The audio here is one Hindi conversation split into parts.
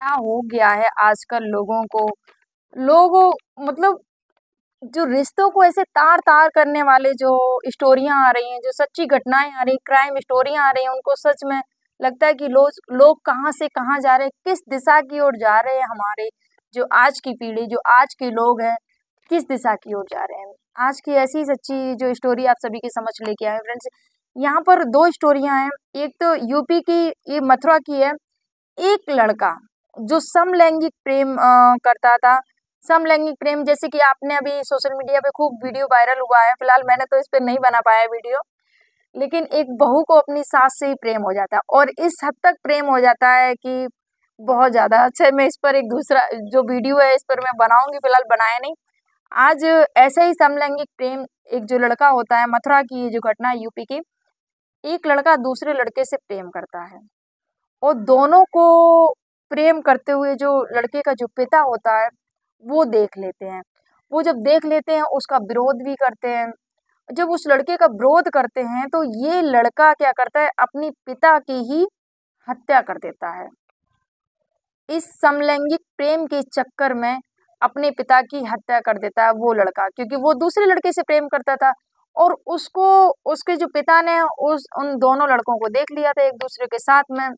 क्या हो गया है आजकल लोगों को। लोगों मतलब जो रिश्तों को ऐसे तार तार करने वाले जो स्टोरियां आ रही हैं, जो सच्ची घटनाएं आ रही हैं, क्राइम स्टोरियां आ रही हैं, उनको सच में लगता है कि लोग लोग कहाँ से कहाँ जा रहे हैं, किस दिशा की ओर जा रहे हैं। हमारे जो आज की पीढ़ी, जो आज के लोग हैं, किस दिशा की ओर जा रहे हैं। आज की ऐसी सच्ची जो स्टोरी आप सभी की समझ लेके आए फ्रेंड्स। यहाँ पर दो स्टोरियां हैं। एक तो यूपी की, ये मथुरा की है। एक लड़का जो समलैंगिक प्रेम करता था। समलैंगिक प्रेम जैसे कि आपने अभी सोशल मीडिया पे खूब वीडियो वायरल हुआ है। फिलहाल मैंने तो इस पे नहीं बना पाया वीडियो, लेकिन एक बहू को अपनी सास से ही प्रेम हो जाता है, और इस हद तक प्रेम हो जाता है कि बहुत ज्यादा। अच्छा, मैं इस पर एक दूसरा जो वीडियो है इस पर मैं बनाऊंगी, फिलहाल बनाया नहीं। आज ऐसा ही समलैंगिक प्रेम, एक जो लड़का होता है, मथुरा की ये जो घटना है यूपी की, एक लड़का दूसरे लड़के से प्रेम करता है, और दोनों को प्रेम करते हुए जो लड़के का जो पिता होता है वो देख लेते हैं। वो जब देख लेते हैं उसका विरोध भी करते हैं। जब उस लड़के का विरोध करते हैं तो ये लड़का क्या करता है, अपनी पिता की ही हत्या कर देता है। इस समलैंगिक प्रेम के चक्कर में अपने पिता की हत्या कर देता है वो लड़का, क्योंकि वो दूसरे लड़के से प्रेम करता था, और उसको उसके जो पिता ने उस उन दोनों लड़कों को देख लिया था एक दूसरे के साथ में।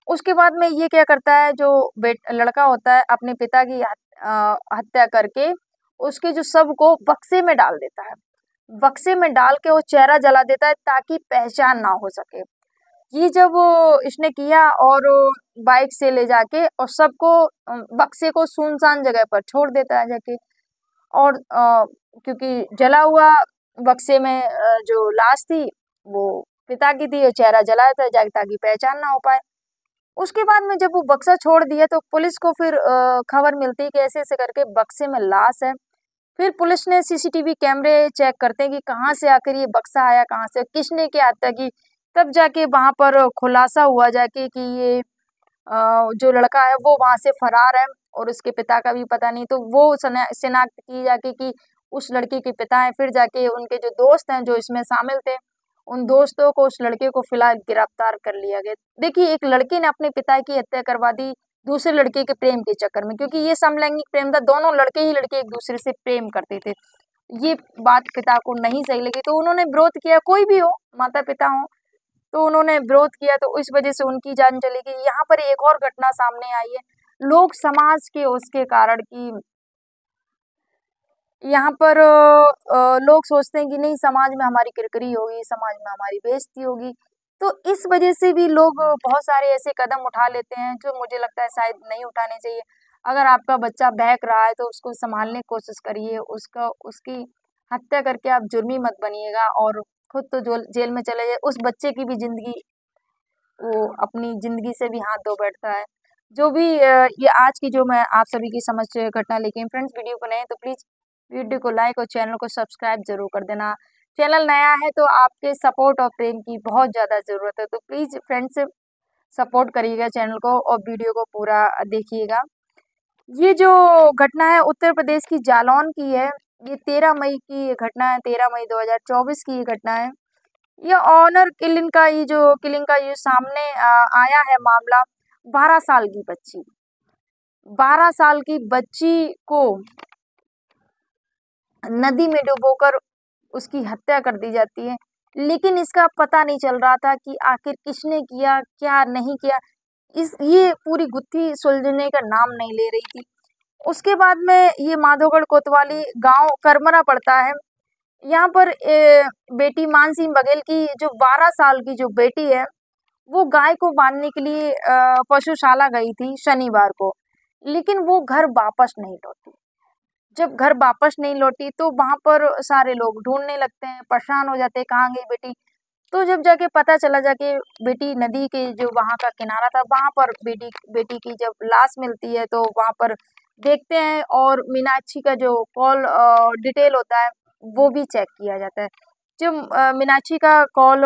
उसके बाद में ये क्या करता है, जो लड़का होता है अपने पिता की हत्या करके उसके जो शव को बक्से में डाल देता है। बक्से में डाल के वो चेहरा जला देता है ताकि पहचान ना हो सके। ये जब इसने किया, और बाइक से ले जाके और सबको बक्से को सुनसान जगह पर छोड़ देता है जाके। और क्योंकि जला हुआ बक्से में जो लाश थी वो पिता की थी, चेहरा जलाया था जाके ताकि पहचान ना हो पाए। उसके बाद में जब वो बक्सा छोड़ दिया तो पुलिस को फिर खबर मिलती है कि ऐसे ऐसे करके बक्से में लाश है। फिर पुलिस ने सीसीटीवी कैमरे चेक करते हैं कि कहाँ से आकर ये बक्सा आया, कहाँ से, किसने क्या हत्या की। तब जाके वहां पर खुलासा हुआ जाके कि ये जो लड़का है वो वहां से फरार है, और उसके पिता का भी पता नहीं। तो वो शिनाख्त की जाके कि उस लड़के के पिता हैं। फिर जाके उनके जो दोस्त हैं जो इसमें शामिल थे, उन दोस्तों को, उस लड़के को फिलहाल गिरफ्तार कर लिया गया। देखिए, एक लड़के ने अपने पिता की हत्या करवा दी दूसरे लड़के के प्रेम के चक्कर में, क्योंकि ये समलैंगिक प्रेम था। दोनों लड़के ही लड़के एक दूसरे से प्रेम करते थे। ये बात पिता को नहीं सही लगी तो उन्होंने विरोध किया। कोई भी हो, माता पिता हो, तो उन्होंने विरोध किया, तो इस वजह से उनकी जान चली गई। यहाँ पर एक और घटना सामने आई है, लोग समाज के उसके कारण की यहाँ पर लोग सोचते हैं कि नहीं, समाज में हमारी किरकिरी होगी, समाज में हमारी बेइज्जती होगी। तो इस वजह से भी लोग बहुत सारे ऐसे कदम उठा लेते हैं जो मुझे लगता है शायद नहीं उठाने चाहिए। अगर आपका बच्चा बहक रहा है तो उसको संभालने की कोशिश करिए, उसका उसकी हत्या करके आप जुर्मी मत बनिएगा, और खुद तो जेल में चले जाए। उस बच्चे की भी जिंदगी, वो अपनी जिंदगी से भी हाथ धो बैठता है। जो भी ये आज की जो मैं आप सभी की समझ घटना लेके फ्रेंड्स, वीडियो को नए तो प्लीज वीडियो को लाइक और चैनल को सब्सक्राइब जरूर कर देना। चैनल नया है तो आपके सपोर्ट और प्रेम की बहुत ज़्यादा ज़रूरत है, तो प्लीज़ फ्रेंड्स सपोर्ट करिएगा चैनल को और वीडियो को पूरा देखिएगा। ये जो घटना है उत्तर प्रदेश की जालौन की है। ये 13 मई की घटना है, 13 मई 2024 की ये घटना है। ये ऑनर किलिंग का ये सामने आया है मामला। 12 साल की बच्ची, 12 साल की बच्ची को नदी में डुबोकर उसकी हत्या कर दी जाती है, लेकिन इसका पता नहीं चल रहा था कि आखिर किसने किया, क्या नहीं किया। ये पूरी गुत्थी सुलझने का नाम नहीं ले रही थी। उसके बाद में ये माधोगढ़ कोतवाली गांव करमरा पड़ता है। यहाँ पर बेटी मानसी बघेल की जो 12 साल की जो बेटी है, वो गाय को बांधने के लिए पशुशाला गई थी शनिवार को, लेकिन वो घर वापस नहीं लौटी। जब घर वापस नहीं लौटी तो वहां पर सारे लोग ढूंढने लगते हैं, परेशान हो जाते हैं, कहाँ गई बेटी। तो जब जाके पता चला, जाके बेटी नदी के जो वहां का किनारा था वहां पर बेटी बेटी की जब लाश मिलती है तो वहां पर देखते हैं, और मीनाक्षी का जो कॉल डिटेल होता है वो भी चेक किया जाता है। जब मीनाक्षी का कॉल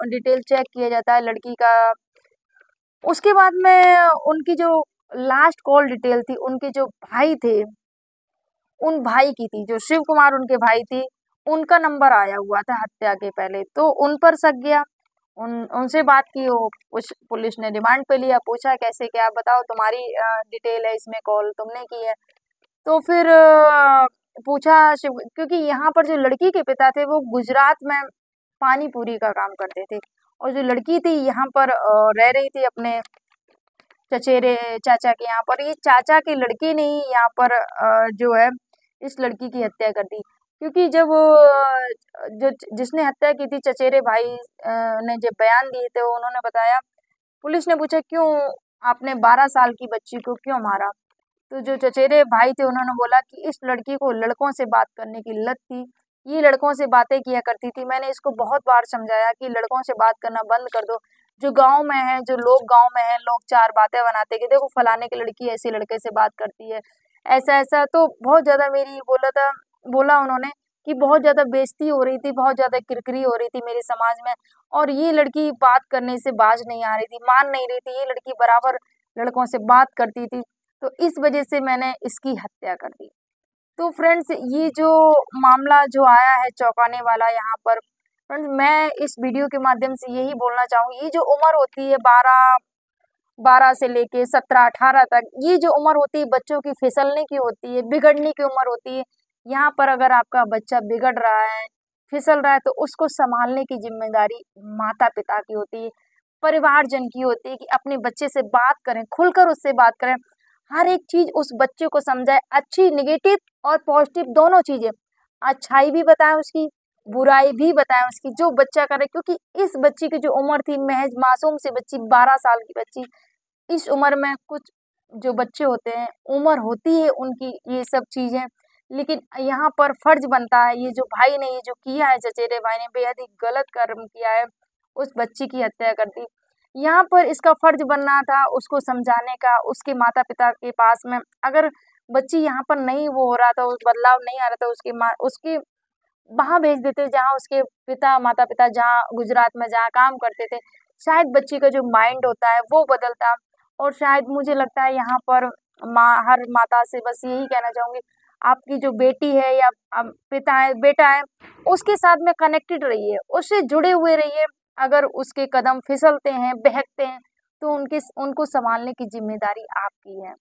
डिटेल चेक किया जाता है लड़की का, उसके बाद में उनकी जो लास्ट कॉल डिटेल थी, उनके जो भाई थे, उन भाई की थी, जो शिव कुमार उनके भाई थे, उनका नंबर आया हुआ था हत्या के पहले। तो उन पर शक गया, उनसे बात की, वो पुलिस ने रिमांड पे लिया, पूछा कैसे क्या, बताओ तुम्हारी डिटेल है इसमें, कॉल तुमने की है। तो फिर पूछा शिव, क्योंकि यहाँ पर जो लड़की के पिता थे वो गुजरात में पानी पूरी का काम करते थे, और जो लड़की थी यहाँ पर रह रही थी अपने चचेरे चाचा के यहाँ पर। ये चाचा के लड़के ने ही यहाँ पर जो है इस लड़की की हत्या कर दी, क्योंकि जब जो जिसने हत्या की थी चचेरे भाई ने जब बयान दिए थे, उन्होंने बताया, पुलिस ने पूछा क्यों आपने 12 साल की बच्ची को क्यों मारा, तो जो चचेरे भाई थे उन्होंने बोला कि इस लड़की को लड़कों से बात करने की लत थी, ये लड़कों से बातें किया करती थी, मैंने इसको बहुत बार समझाया कि लड़कों से बात करना बंद कर दो। जो गांव में है, जो लोग गांव में है, लोग चार बातें बनाते कि देखो फलाने की लड़की ऐसी लड़के से बात करती है, ऐसा ऐसा। तो बहुत ज्यादा मेरी बोला उन्होंने कि बहुत ज्यादा बेइज्जती हो रही थी, बहुत ज्यादा किरकिरी हो रही थी मेरे समाज में, और ये लड़की बात करने से बाज नहीं आ रही थी, मान नहीं रही थी, ये लड़की बराबर लड़कों से बात करती थी, तो इस वजह से मैंने इसकी हत्या कर दी। तो फ्रेंड्स, ये जो मामला जो आया है चौंकाने वाला यहाँ पर, फ्रेंड्स मैं इस वीडियो के माध्यम से यही बोलना चाहूंगी, ये जो उम्र होती है 12 से लेके 17-18 तक, ये जो उम्र होती है बच्चों की फिसलने की होती है, बिगड़ने की उम्र होती है। यहाँ पर अगर आपका बच्चा बिगड़ रहा है, फिसल रहा है, तो उसको संभालने की जिम्मेदारी माता पिता की होती है, परिवारजन की होती है, कि अपने बच्चे से बात करें, खुलकर उससे बात करें, हर एक चीज उस बच्चे को समझाए, अच्छी नेगेटिव और पॉजिटिव दोनों चीजें, अच्छाई भी बताएं उसकी, बुराई भी बताएं उसकी, जो बच्चा करे, क्योंकि इस बच्ची की जो उम्र थी, महज मासूम सी बच्ची, 12 साल की बच्ची, इस उम्र में कुछ जो बच्चे होते हैं, उम्र होती है उनकी ये सब चीजें, लेकिन यहाँ पर फर्ज बनता है, ये जो भाई ने ये जो किया है, चचेरे भाई ने बेहद ही गलत कर्म किया है, उस बच्ची की हत्या कर दी। यहाँ पर इसका फर्ज बनना था उसको समझाने का, उसके माता पिता के पास में, अगर बच्ची यहाँ पर नहीं वो हो रहा था, उस बदलाव नहीं आ रहा था, उसकी माँ उसकी वहां भेज देते जहाँ उसके पिता माता पिता जहाँ गुजरात में जहाँ काम करते थे, शायद बच्ची का जो माइंड होता है वो बदलता। और शायद मुझे लगता है यहाँ पर हर माता से बस यही कहना चाहूंगी, आपकी जो बेटी है या पिता है बेटा है, उसके साथ में कनेक्टेड रहिए, उससे जुड़े हुए रहिए। अगर उसके कदम फिसलते हैं, बहकते हैं, तो उनको संभालने की जिम्मेदारी आपकी है,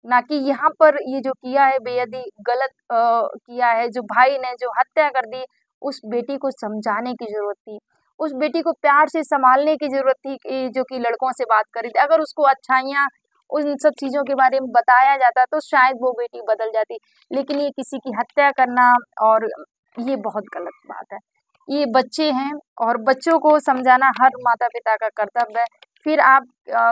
ना कि यहाँ पर ये जो किया है बेहद ही गलत किया है। जो भाई ने जो हत्या कर दी, उस बेटी को समझाने की जरूरत थी, उस बेटी को प्यार से संभालने की जरूरत थी, कि जो कि लड़कों से बात कर रही थी, अगर उसको अच्छाइयाँ उन सब चीजों के बारे में बताया जाता तो शायद वो बेटी बदल जाती। लेकिन ये किसी की हत्या करना, और ये बहुत गलत बात है। ये बच्चे हैं, और बच्चों को समझाना हर माता पिता का कर्तव्य है। फिर आप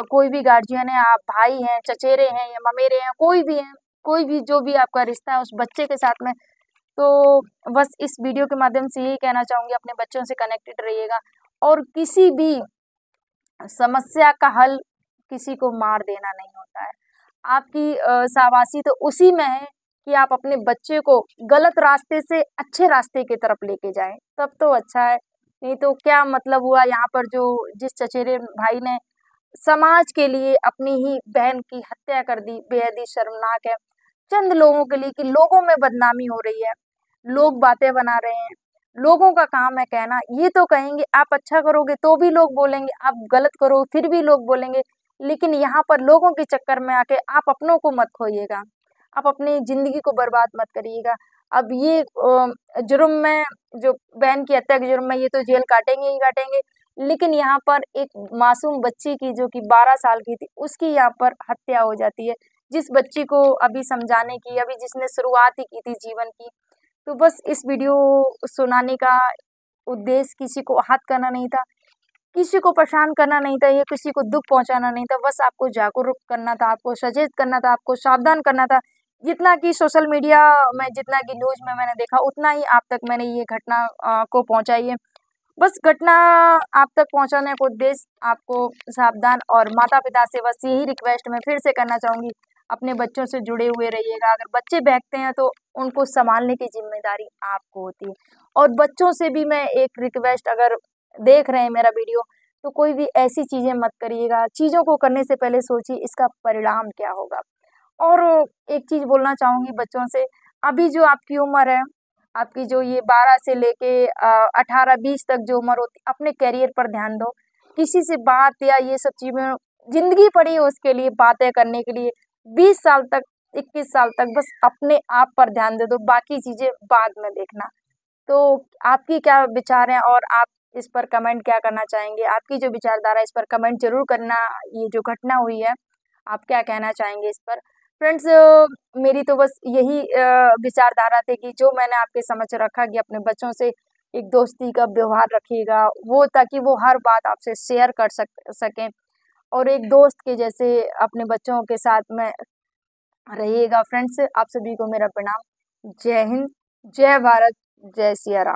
कोई भी गार्जियन है, आप भाई हैं, चचेरे हैं या ममेरे हैं, कोई भी हैं, कोई भी जो भी आपका रिश्ता है उस बच्चे के साथ में, तो बस इस वीडियो के माध्यम से यही कहना चाहूंगी, अपने बच्चों से कनेक्टेड रहिएगा, और किसी भी समस्या का हल किसी को मार देना नहीं होता है। आपकी शाबाशी तो उसी में है कि आप अपने बच्चे को गलत रास्ते से अच्छे रास्ते की तरफ लेके जाएं, तब तो अच्छा है। नहीं तो क्या मतलब हुआ, यहाँ पर जो जिस चचेरे भाई ने समाज के लिए अपनी ही बहन की हत्या कर दी, बेहद ही शर्मनाक है। चंद लोगों के लिए, कि लोगों में बदनामी हो रही है, लोग बातें बना रहे हैं, लोगों का काम है कहना, ये तो कहेंगे आप अच्छा करोगे तो भी लोग बोलेंगे, आप गलत करो फिर भी लोग बोलेंगे, लेकिन यहाँ पर लोगों के चक्कर में आके आप अपनों को मत खोइएगा, आप अपनी जिंदगी को बर्बाद मत करिएगा। अब ये जुर्म में, जो बहन की हत्या के जुर्म में, ये तो जेल काटेंगे ही काटेंगे, लेकिन यहाँ पर एक मासूम बच्ची की, जो कि 12 साल की थी, उसकी यहाँ पर हत्या हो जाती है, जिस बच्ची को अभी समझाने की, अभी जिसने शुरुआत ही की थी जीवन की। तो बस इस वीडियो सुनाने का उद्देश्य किसी को आहत करना नहीं था, किसी को परेशान करना नहीं था, या किसी को दुख पहुंचाना नहीं था, बस आपको जागरूक करना था, आपको सचेत करना था, आपको सावधान करना था। जितना कि सोशल मीडिया में, जितना कि न्यूज में मैंने देखा, उतना ही आप तक मैंने ये घटना को पहुंचाई है। बस घटना आप तक पहुंचाने का उद्देश्य आपको सावधान, और माता पिता से बस यही रिक्वेस्ट मैं फिर से करना चाहूंगी, अपने बच्चों से जुड़े हुए रहिएगा। अगर बच्चे बहकते हैं तो उनको संभालने की जिम्मेदारी आपको होती है। और बच्चों से भी मैं एक रिक्वेस्ट, अगर देख रहे हैं मेरा वीडियो, तो कोई भी ऐसी चीजें मत करिएगा, चीजों को करने से पहले सोचिए इसका परिणाम क्या होगा। और एक चीज बोलना चाहूंगी बच्चों से, अभी जो आपकी उम्र है, आपकी जो ये 12 से लेके 18-20 तक जो उम्र होती, अपने करियर पर ध्यान दो। किसी से बात या ये सब चीज़ें, ज़िंदगी पड़ी है उसके लिए बातें करने के लिए। 20 साल तक, 21 साल तक बस अपने आप पर ध्यान दे दो, बाकी चीज़ें बाद में देखना। तो आपकी क्या विचार हैं और आप इस पर कमेंट क्या करना चाहेंगे? आपकी जो विचारधारा है इस पर कमेंट ज़रूर करना। ये जो घटना हुई है, आप क्या कहना चाहेंगे इस पर? फ्रेंड्स, मेरी तो बस यही विचारधारा थी कि जो मैंने आपके समक्ष रखा कि अपने बच्चों से एक दोस्ती का व्यवहार रखिएगा, वो ताकि वो हर बात आपसे शेयर कर सकें और एक दोस्त के जैसे अपने बच्चों के साथ में रहिएगा। फ्रेंड्स, आप सभी को मेरा प्रणाम। जय हिंद, जय भारत, जय सिया राम।